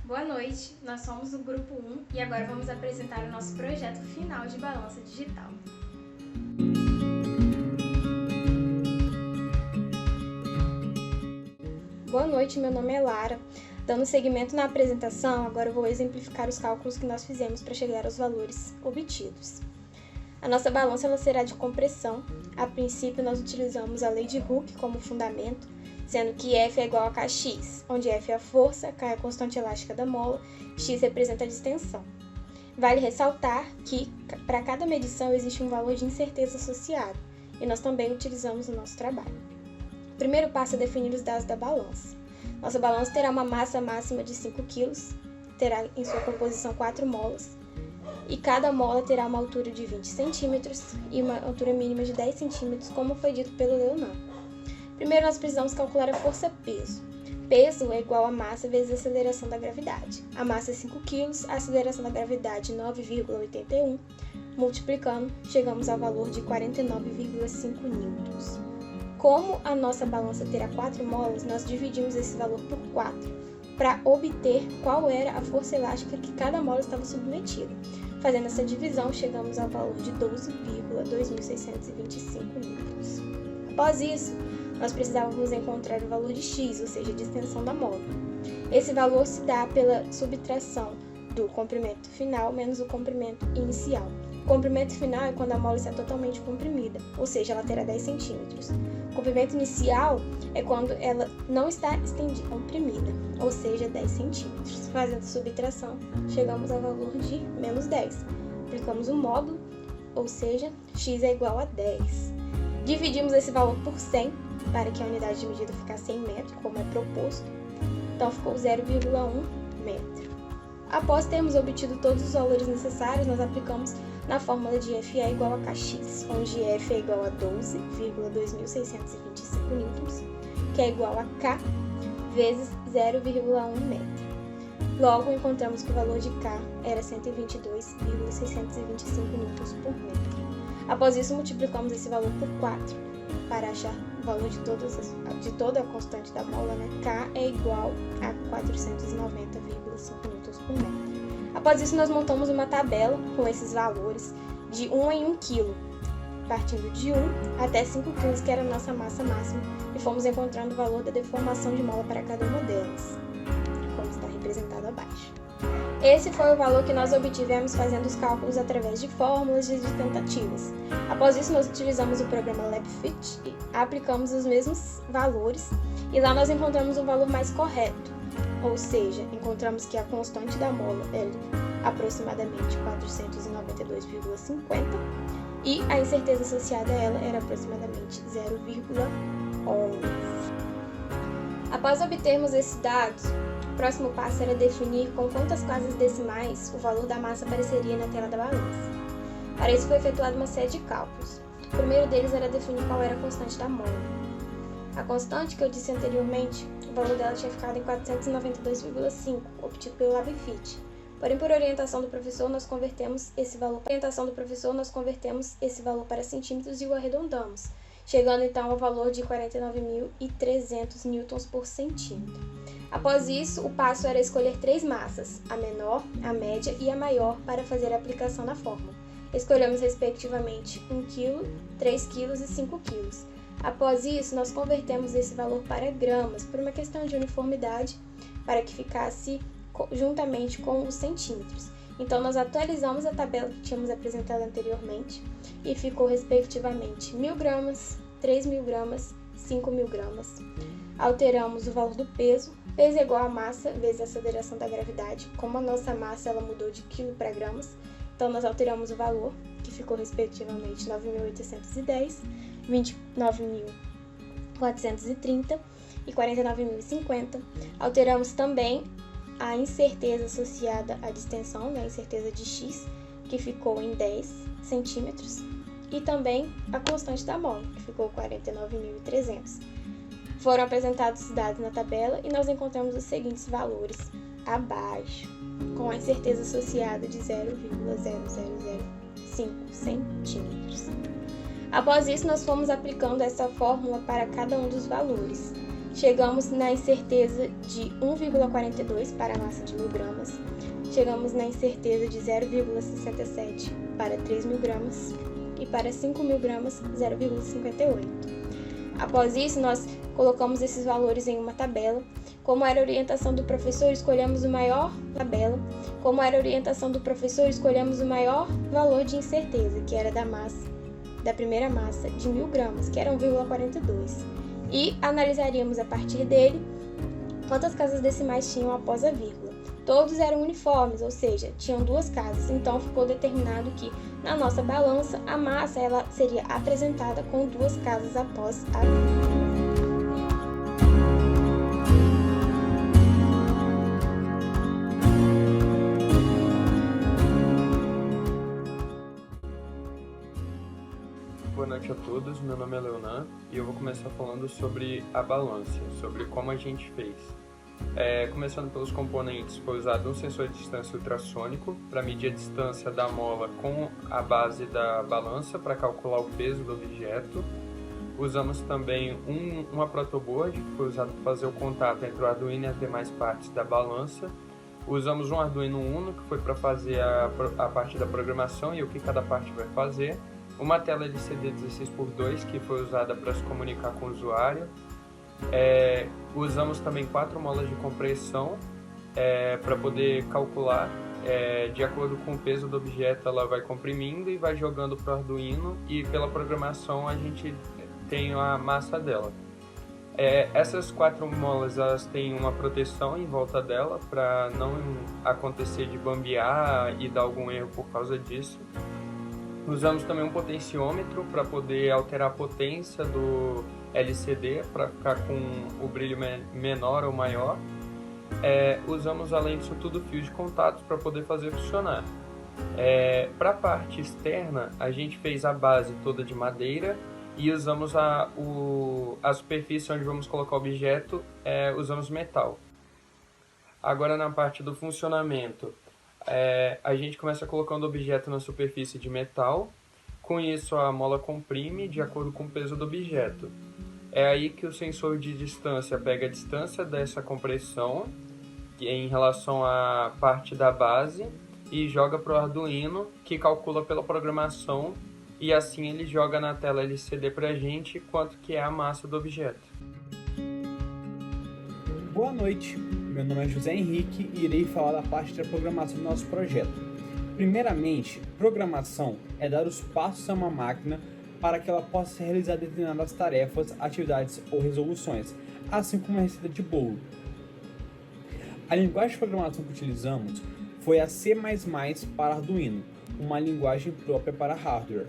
Boa noite, nós somos do Grupo 1 e agora vamos apresentar o nosso projeto final de balança digital. Boa noite, meu nome é Lara. Dando seguimento na apresentação, agora eu vou exemplificar os cálculos que nós fizemos para chegar aos valores obtidos. A nossa balança ela será de compressão. A princípio, nós utilizamos a lei de Hooke como fundamento, sendo que F é igual a Kx, onde F é a força, K é a constante elástica da mola, X representa a distensão. Vale ressaltar que, para cada medição, existe um valor de incerteza associado, e nós também utilizamos no nosso trabalho. O primeiro passo é definir os dados da balança. Nossa balança terá uma massa máxima de 5 kg, terá em sua composição 4 molas, e cada mola terá uma altura de 20 cm e uma altura mínima de 10 cm, como foi dito pelo Leonardo. Primeiro, nós precisamos calcular a força-peso. Peso é igual a massa vezes a aceleração da gravidade. A massa é 5 kg, a aceleração da gravidade 9,81. Multiplicando, chegamos ao valor de 49,5 newtons. Como a nossa balança terá 4 molas, nós dividimos esse valor por 4 para obter qual era a força elástica que cada mola estava submetida. Fazendo essa divisão, chegamos ao valor de 12,2625 newtons. Após isso, nós precisávamos encontrar o valor de x, ou seja, a distensão da mola. Esse valor se dá pela subtração do comprimento final menos o comprimento inicial. O comprimento final é quando a mola está totalmente comprimida, ou seja, ela terá 10 centímetros. O comprimento inicial é quando ela não está estendida, comprimida, ou seja, 10 centímetros. Fazendo a subtração, chegamos ao valor de menos 10. Aplicamos o módulo, ou seja, x é igual a 10. Dividimos esse valor por 100, para que a unidade de medida ficasse em metro, como é proposto. Então, ficou 0,1 metro. Após termos obtido todos os valores necessários, nós aplicamos na fórmula de F é igual a Kx, onde F é igual a 12,2625 newtons, que é igual a K vezes 0,1 metro. Logo, encontramos que o valor de K era 122,625 newtons por metro. Após isso, multiplicamos esse valor por 4 para achar o valor de toda a constante da mola, né? K é igual a 490,5 newtons por metro. Após isso, nós montamos uma tabela com esses valores de 1 em 1 kg, partindo de 1 até 5 kg, que era a nossa massa máxima, e fomos encontrando o valor da deformação de mola para cada uma delas, como está representado abaixo. Esse foi o valor que nós obtivemos fazendo os cálculos através de fórmulas e de tentativas. Após isso, nós utilizamos o programa LabFit e aplicamos os mesmos valores, e lá nós encontramos um valor mais correto, ou seja, encontramos que a constante da mola é aproximadamente 492,50 e a incerteza associada a ela era aproximadamente 0,11. Após obtermos esses dados, o próximo passo era definir com quantas casas decimais o valor da massa apareceria na tela da balança. Para isso foi efetuada uma série de cálculos. O primeiro deles era definir qual era a constante da mola. A constante que eu disse anteriormente, o valor dela tinha ficado em 492,5, obtido pelo LabFit. Porém, por orientação do professor, nós convertemos esse valor para centímetros e o arredondamos, chegando então ao valor de 49.300 newtons por centímetro. Após isso, o passo era escolher 3 massas, a menor, a média e a maior, para fazer a aplicação da fórmula. Escolhemos respectivamente 1 kg, 3 kg e 5 kg. Após isso, nós convertemos esse valor para gramas, por uma questão de uniformidade, para que ficasse juntamente com os centímetros. Então, nós atualizamos a tabela que tínhamos apresentado anteriormente e ficou respectivamente 1.000 gramas, 3.000 gramas, 5.000 gramas. Alteramos o valor do peso. Peso é igual a massa vezes a aceleração da gravidade. Como a nossa massa ela mudou de quilo para gramas, então nós alteramos o valor, que ficou respectivamente 9.810, 29.430 e 49.050. Alteramos também a incerteza associada à distensão, né, a incerteza de x, que ficou em 10 centímetros, e também a constante da mola, que ficou 49.300. Foram apresentados os dados na tabela e nós encontramos os seguintes valores abaixo, com a incerteza associada de 0,0005 centímetros. Após isso, nós fomos aplicando essa fórmula para cada um dos valores. chegamos na incerteza de 1,42 para a massa de 1.000 gramas, chegamos na incerteza de 0,67 para 3.000 gramas e para 5.000 gramas 0,58. Após isso, nós colocamos esses valores em uma tabela. Como era a orientação do professor, escolhemos o maior tabela. Como era a orientação do professor, escolhemos o maior valor de incerteza, que era da primeira massa de 1.000 gramas, que era 1,42. E analisaríamos a partir dele quantas casas decimais tinham após a vírgula. Todos eram uniformes, ou seja, tinham 2 casas, então ficou determinado que na nossa balança a massa ela seria apresentada com 2 casas após a vírgula. Boa noite a todos, meu nome é Leonan e eu vou começar falando sobre a balança, sobre como a gente fez. Começando pelos componentes, foi usado um sensor de distância ultrassônico para medir a distância da mola com a base da balança para calcular o peso do objeto. Usamos também uma protoboard, que foi usado para fazer o contato entre o Arduino e as demais partes da balança. Usamos um Arduino Uno, que foi para fazer a parte da programação e o que cada parte vai fazer. Uma tela LCD 16x2, que foi usada para se comunicar com o usuário. Usamos também 4 molas de compressão para poder calcular. De acordo com o peso do objeto, ela vai comprimindo e vai jogando para o Arduino, e pela programação a gente tem a massa dela. Essas 4 molas elas têm uma proteção em volta dela para não acontecer de bambear e dar algum erro por causa disso. Usamos também um potenciômetro para poder alterar a potência do LCD para ficar com o brilho menor ou maior. Usamos, além disso tudo, fios de contatos para poder fazer funcionar. Para a parte externa, a gente fez a base toda de madeira e usamos a superfície onde vamos colocar o objeto, usamos metal. Agora, na parte do funcionamento, a gente começa colocando o objeto na superfície de metal. Com isso, a mola comprime de acordo com o peso do objeto. É aí que o sensor de distância pega a distância dessa compressão em relação à parte da base e joga para o Arduino, que calcula pela programação, e assim ele joga na tela LCD para a gente quanto que é a massa do objeto. Boa noite, meu nome é José Henrique e irei falar da parte da programação do nosso projeto. Primeiramente, programação é dar os passos a uma máquina para que ela possa realizar determinadas tarefas, atividades ou resoluções, assim como a receita de bolo. A linguagem de programação que utilizamos foi a C++ para Arduino, uma linguagem própria para hardware.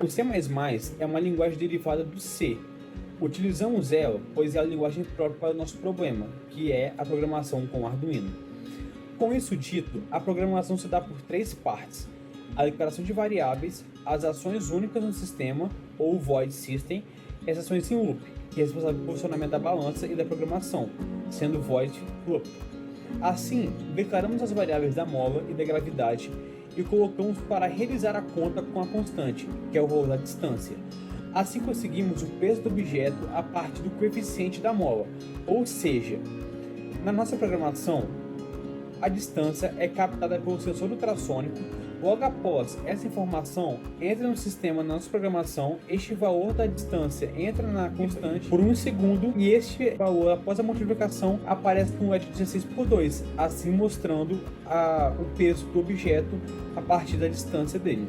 O C++ é uma linguagem derivada do C. Utilizamos ela pois é a linguagem própria para o nosso problema, que é a programação com Arduino. Com isso dito, a programação se dá por 3 partes: a declaração de variáveis, as ações únicas no sistema, ou void system, e as ações em loop, que é responsável pelo funcionamento da balança e da programação, sendo void loop. Assim, declaramos as variáveis da mola e da gravidade e colocamos para realizar a conta com a constante, que é o valor da distância. Assim conseguimos o peso do objeto a partir do coeficiente da mola, ou seja, na nossa programação, a distância é captada pelo sensor ultrassônico. Logo após essa informação entra no sistema na nossa programação, este valor da distância entra na constante por 1 segundo e este valor, após a multiplicação, aparece no LED 16x2, assim mostrando o peso do objeto a partir da distância dele.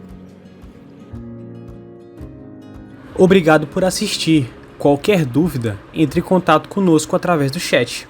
Obrigado por assistir. Qualquer dúvida, entre em contato conosco através do chat.